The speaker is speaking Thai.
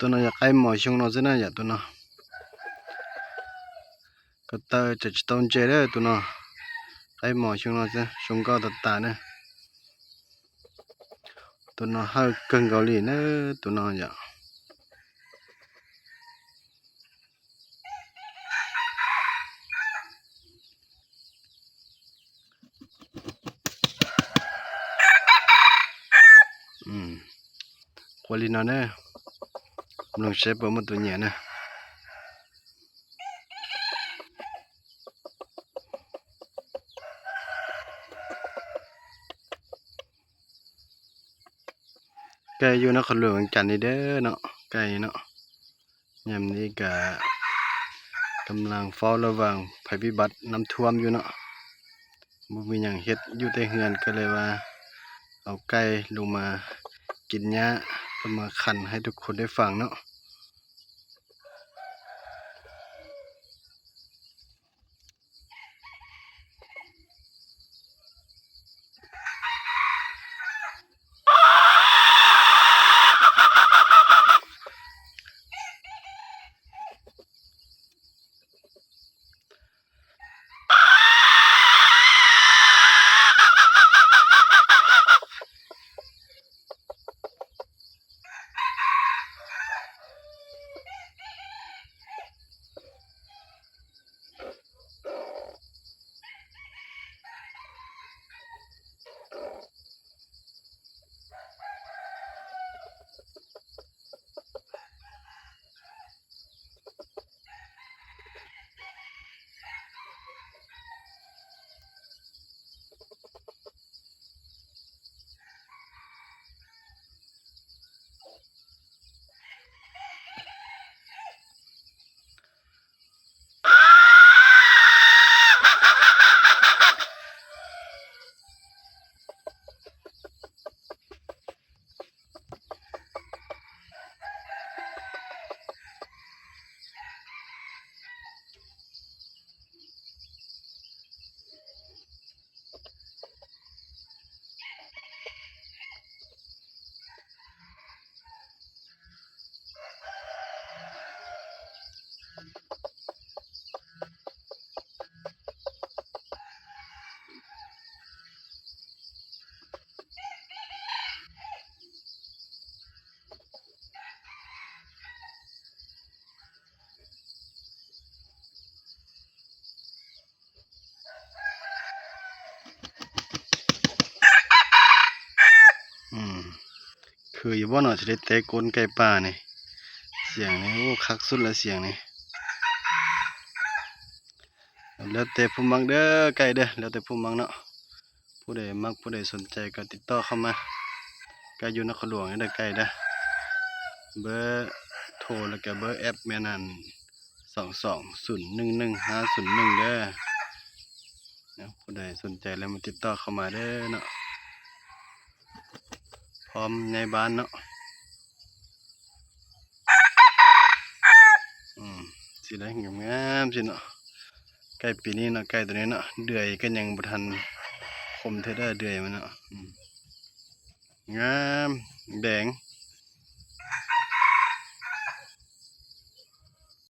ตัวน่ะอยากไอ้หมอชงนอซะน่ะอยากตัวน่ะก็ตาจะต้องเจอเด้อตัวน่ะไอ้หมอชงนอซะชงก็ตาเนี่ยตัวน่ะให้เกินเกาหลีเนอะตัวน่ะอยากควาลินาเนี่ยลองเชฟมาตัวเนี้ยนะไก่อยู่นครหลวงจันทร์นี่เด้อเนาะไก่เนาะยามนี้ก็กำลังเฝ้าระวังภัยพิบัติน้ำท่วมอยู่เนาะบ่มีหยังเฮ็ดอยู่แต่เรือนก็เลยว่าเอาไก่ลงมากินหญ้าก็มาคั่นให้ทุกคนได้ฟังเนาะคืออยู่บ่เนาะสิได้เตะกลไก่ป่านี่เสียงนี่โอ้คักสุดละเสียงนี่แล้วแต่ผู้มักเด้อไก่เด้อแล้วแต่ผู้มักเนาะผู้ใดมักผู้ใดสนใจก็ติดต่อเข้ามาไก่อยู่นครหลวงนี่เด้อไก่เด้อเบอร์โทรแล้วก็เบอร์แอปแม่นั่น22011501เด้อนะผู้ใดสนใจแล้วมาติดต่อเข้ามาเด้อเนาะพร้อมในบ้านเนาะสิได้งามๆสิเนาะไก่ปีนี้เนาะไก่ตัวนี้เนาะเดือยก็ยังบ่ทันคมเท่าเด้อเดือยมันเนาะงามแดง